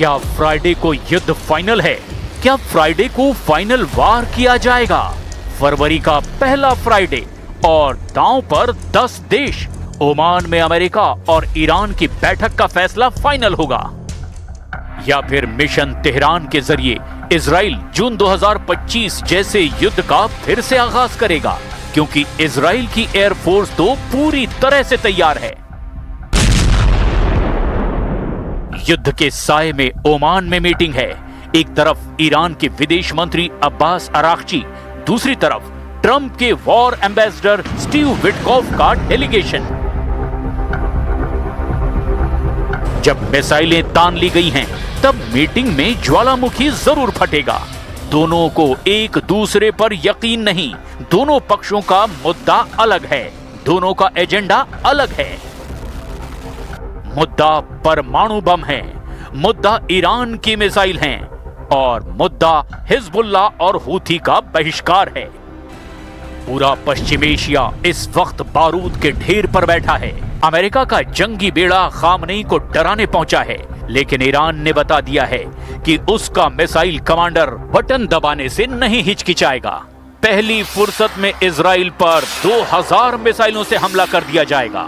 क्या फ्राइडे को युद्ध फाइनल है? क्या फ्राइडे को फाइनल वार किया जाएगा? फरवरी का पहला फ्राइडे और दांव पर 10 देश। ओमान में अमेरिका और ईरान की बैठक का फैसला फाइनल होगा, या फिर मिशन तेहरान के जरिए इजराइल जून 2025 जैसे युद्ध का फिर से आगाज करेगा, क्योंकि इजराइल की एयरफोर्स तो पूरी तरह से तैयार है। युद्ध के साए में ओमान में मीटिंग है। एक तरफ ईरान के विदेश मंत्री अब्बास अराक्ची, दूसरी तरफ ट्रंप के वॉर एम्बेसडर स्टीव विटकॉफ का डेलीगेशन। जब मिसाइलें तान ली गई हैं, तब मीटिंग में ज्वालामुखी जरूर फटेगा। दोनों को एक दूसरे पर यकीन नहीं, दोनों पक्षों का मुद्दा अलग है, दोनों का एजेंडा अलग है। मुद्दा परमाणु बम है, मुद्दा ईरान की मिसाइल हैं और मुद्दा हिजबुल्ला और हूथी का बहिष्कार है। पूरा पश्चिम एशिया इस वक्त बारूद के ढेर पर बैठा है। अमेरिका का जंगी बेड़ा खामनेई को डराने पहुंचा है, लेकिन ईरान ने बता दिया है कि उसका मिसाइल कमांडर बटन दबाने से नहीं हिचकिचाएगा। पहली फुर्सत में इजराइल पर 2000 मिसाइलों से हमला कर दिया जाएगा।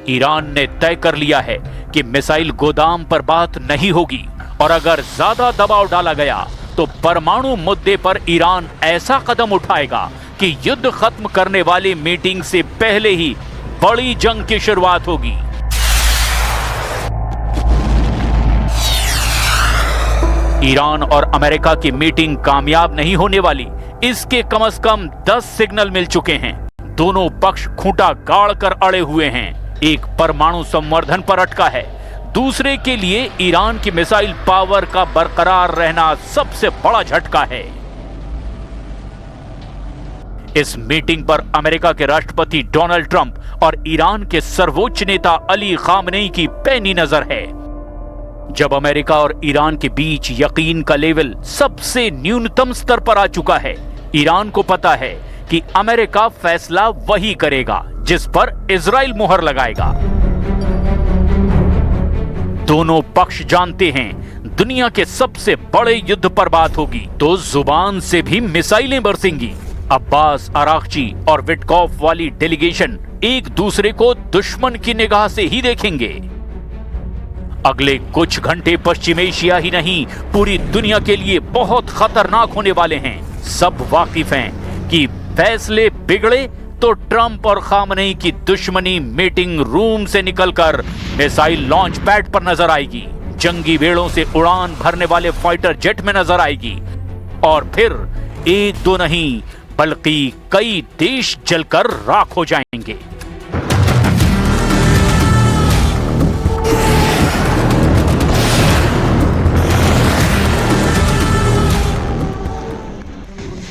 ईरान ने तय कर लिया है कि मिसाइल गोदाम पर बात नहीं होगी, और अगर ज्यादा दबाव डाला गया तो परमाणु मुद्दे पर ईरान ऐसा कदम उठाएगा कि युद्ध खत्म करने वाली मीटिंग से पहले ही बड़ी जंग की शुरुआत होगी। ईरान और अमेरिका की मीटिंग कामयाब नहीं होने वाली, इसके कम से कम 10 सिग्नल मिल चुके हैं। दोनों पक्ष खूंटा गाड़ कर अड़े हुए हैं। एक परमाणु संवर्धन पर अटका है, दूसरे के लिए ईरान की मिसाइल पावर का बरकरार रहना सबसे बड़ा झटका है। इस मीटिंग पर अमेरिका के राष्ट्रपति डोनाल्ड ट्रंप और ईरान के सर्वोच्च नेता अली खामनेई की पैनी नजर है। जब अमेरिका और ईरान के बीच यकीन का लेवल सबसे न्यूनतम स्तर पर आ चुका है, ईरान को पता है कि अमेरिका फैसला वही करेगा जिस पर इजराइल मुहर लगाएगा। दोनों पक्ष जानते हैं दुनिया के सबसे बड़े युद्ध पर बात होगी तो जुबान से भी मिसाइलें बरसेंगी। अब्बास अराक्ची और विटकॉफ वाली डेलीगेशन एक दूसरे को दुश्मन की निगाह से ही देखेंगे। अगले कुछ घंटे पश्चिम एशिया ही नहीं, पूरी दुनिया के लिए बहुत खतरनाक होने वाले हैं। सब वाकिफ हैं कि फैसले बिगड़े तो ट्रंप और खामनेई की दुश्मनी मीटिंग रूम से निकलकर मिसाइल लॉन्च पैड पर नजर आएगी, जंगी बेड़ों से उड़ान भरने वाले फाइटर जेट में नजर आएगी, और फिर एक दो नहीं बल्कि कई देश जलकर राख हो जाएंगे।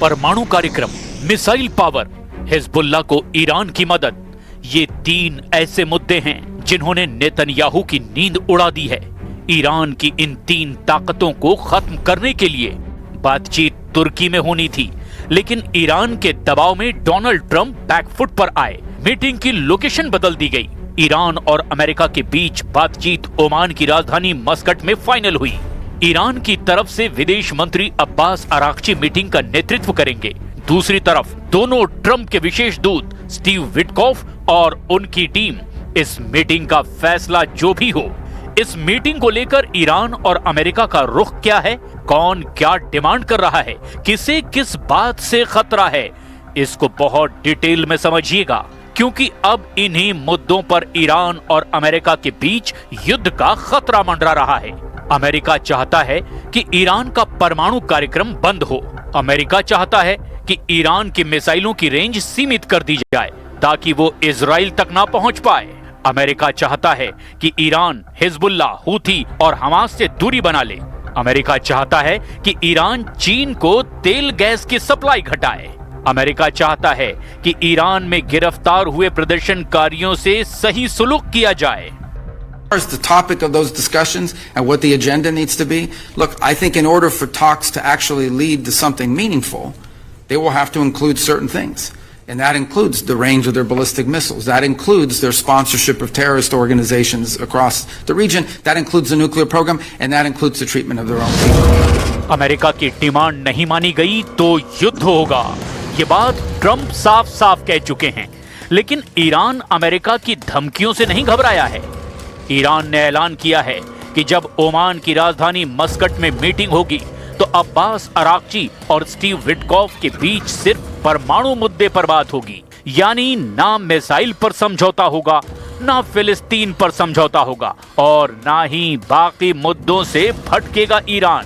परमाणु कार्यक्रम, मिसाइल पावर, हिजबुल्लाह को ईरान की मदद, ये 3 ऐसे मुद्दे हैं जिन्होंने नेतन्याहू की नींद उड़ा दी है। ईरान की इन 3 ताकतों को खत्म करने के लिए बातचीत तुर्की में होनी थी, लेकिन ईरान के दबाव में डोनाल्ड ट्रंप बैकफुट पर आए। मीटिंग की लोकेशन बदल दी गई। ईरान और अमेरिका के बीच बातचीत ओमान की राजधानी मस्कट में फाइनल हुई। ईरान की तरफ से विदेश मंत्री अब्बास अराक्ची मीटिंग का नेतृत्व करेंगे। दूसरी तरफ दोनों ट्रंप के विशेष दूत स्टीव विटकॉफ और उनकी टीम। इस मीटिंग का फैसला जो भी हो, इस मीटिंग को लेकर ईरान और अमेरिका का रुख क्या है, कौन क्या डिमांड कर रहा है, किसे किस बात से खतरा है, इसको बहुत डिटेल में समझिएगा, क्योंकि अब इन्हीं मुद्दों पर ईरान और अमेरिका के बीच युद्ध का खतरा मंडरा रहा है। अमेरिका चाहता है कि ईरान का परमाणु कार्यक्रम बंद हो। अमेरिका चाहता है कि ईरान की मिसाइलों की रेंज सीमित कर दी जाए ताकि वो इजराइल तक ना पहुंच पाए। अमेरिका चाहता है कि ईरान हिजबुल्ला, हूथी और हमास से दूरी बना ले। अमेरिका चाहता है कि ईरान चीन को तेल गैस की सप्लाई घटाए। अमेरिका चाहता है कि ईरान में गिरफ्तार हुए प्रदर्शनकारियों से सही सुलूक किया जाए। As the topic of those discussions and what the agenda needs to be, look, I think in order for talks to actually lead to something meaningful, they will have to include certain things. And that includes the range of their ballistic missiles. That includes their sponsorship of terrorist organizations across the region. That includes the nuclear program, and that includes the treatment of their own people. America की demand नहीं मानी गई तो युद्ध होगा, ये बात Trump साफ साफ कह चुके हैं। लेकिन ईरान अमेरिका की धमकियों से नहीं घबराया है। ईरान ने ऐलान किया है कि जब ओमान की राजधानी मस्कट में मीटिंग होगी तो अब्बास अराक्ची और स्टीव विटकॉफ के बीच सिर्फ परमाणु मुद्दे पर बात होगी। यानी ना मिसाइल पर समझौता होगा, ना फिलिस्तीन पर समझौता होगा और ना ही बाकी मुद्दों से भटकेगा ईरान।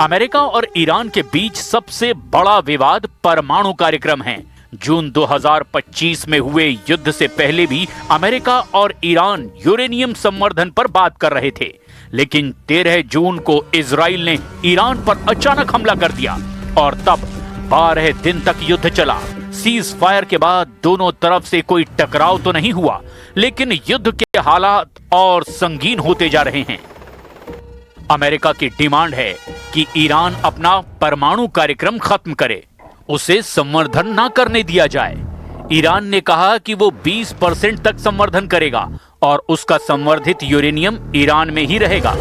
अमेरिका और ईरान के बीच सबसे बड़ा विवाद परमाणु कार्यक्रम है। जून 2025 में हुए युद्ध से पहले भी अमेरिका और ईरान यूरेनियम संवर्धन पर बात कर रहे थे, लेकिन 13 जून को इजराइल ने ईरान पर अचानक हमला कर दिया और तब 12 दिन तक युद्ध चला। सीज फायर के बाद दोनों तरफ से कोई टकराव तो नहीं हुआ, लेकिन युद्ध के हालात और संगीन होते जा रहे हैं। अमेरिका की डिमांड है कि ईरान अपना परमाणु कार्यक्रम खत्म करे, उसे संवर्धन ना करने दिया जाए। ईरान ने कहा कि वो 20% तक संवर्धन करेगा और उसका संवर्धित यूरेनियम ईरान में ही रहेगा।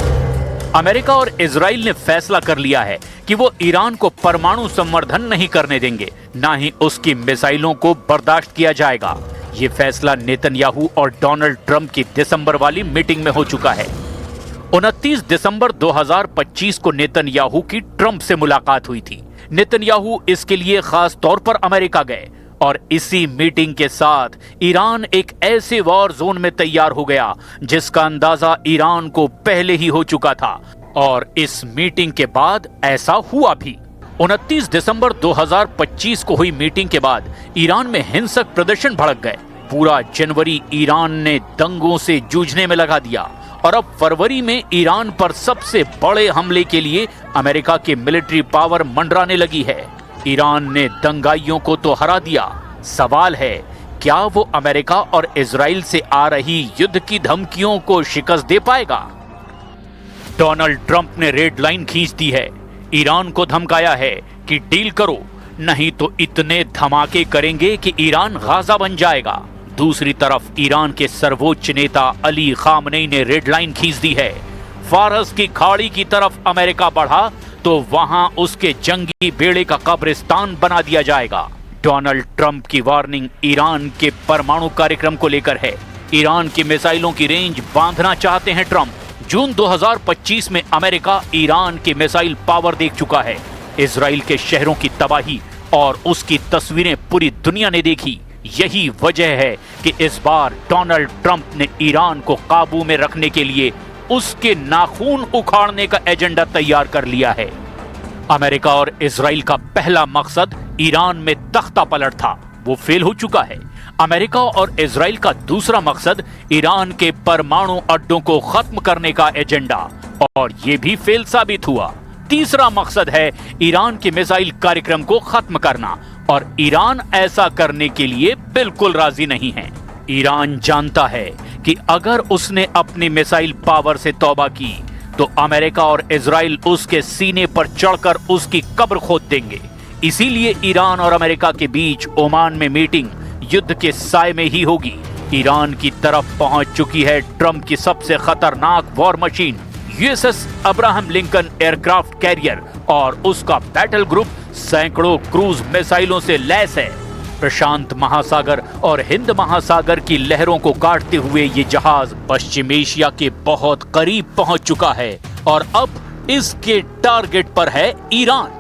अमेरिका और इजराइल ने फैसला कर लिया है कि वो ईरान को परमाणु संवर्धन नहीं करने देंगे, ना ही उसकी मिसाइलों को बर्दाश्त किया जाएगा। ये फैसला नेतन्याहू और डोनाल्ड ट्रंप की दिसंबर वाली मीटिंग में हो चुका है। 29 दिसंबर 2025 को नेतन्याहू की ट्रंप से मुलाकात हुई थी। नेतन्याहू इसके लिए खास तौर पर अमेरिका गए और इसी मीटिंग के साथ ईरान एक ऐसे वॉर जोन में तैयार हो गया जिसका अंदाजा ईरान को पहले ही हो चुका था और इस मीटिंग के बाद ऐसा हुआ भी। 29 दिसंबर 2025 को हुई मीटिंग के बाद ईरान में हिंसक प्रदर्शन भड़क गए। पूरा जनवरी ईरान ने दंगों से जूझने में लगा दिया और अब फरवरी में ईरान पर सबसे बड़े हमले के लिए अमेरिका की मिलिट्री पावर मंडराने लगी है। ईरान ने दंगाइयों को तो हरा दिया, सवाल है क्या वो अमेरिका और इजराइल से आ रही युद्ध की धमकियों को शिकस्त दे पाएगा? डोनाल्ड ट्रंप ने रेड लाइन खींच दी है। ईरान को धमकाया है कि डील करो, नहीं तो इतने धमाके करेंगे कि ईरान गाजा बन जाएगा। दूसरी तरफ ईरान के सर्वोच्च नेता अली खामनेई ने रेड लाइन खींच दी है। फारस की खाड़ी की तरफ अमेरिका बढ़ा तो वहां उसके जंगी बेड़े का कब्रिस्तान बना दिया जाएगा। डोनाल्ड ट्रंप की वार्निंग ईरान के परमाणु कार्यक्रम को लेकर है। ईरान की मिसाइलों की रेंज बांधना चाहते हैं ट्रंप। जून 2025 में अमेरिका ईरान की मिसाइल पावर देख चुका है। इजराइल के शहरों की तबाही और उसकी तस्वीरें पूरी दुनिया ने देखी। यही वजह है कि इस बार डोनाल्ड ट्रंप ने ईरान को काबू में रखने के लिए उसके नाखून उखाड़ने का एजेंडा तैयार कर लिया है। अमेरिका और इजराइल का पहला मकसद ईरान में तख्ता पलट था, वो फेल हो चुका है। अमेरिका और इजराइल का दूसरा मकसद ईरान के परमाणु अड्डों को खत्म करने का एजेंडा, और ये भी फेल साबित हुआ। तीसरा मकसद है ईरान के मिसाइल कार्यक्रम को खत्म करना, और ईरान ऐसा करने के लिए बिल्कुल राजी नहीं है। ईरान जानता है कि अगर उसने अपनी मिसाइल पावर से तौबा की तो अमेरिका और इजराइल उसके सीने पर चढ़कर उसकी कब्र खोद देंगे। इसीलिए ईरान और अमेरिका के बीच ओमान में मीटिंग युद्ध के साए में ही होगी। ईरान की तरफ पहुंच चुकी है ट्रंप की सबसे खतरनाक war machine USS Abraham Lincoln aircraft carrier, और उसका बैटल ग्रुप सैकड़ों क्रूज मिसाइलों से लैस है। प्रशांत महासागर और हिंद महासागर की लहरों को काटते हुए ये जहाज पश्चिम एशिया के बहुत करीब पहुंच चुका है और अब इसके टारगेट पर है ईरान।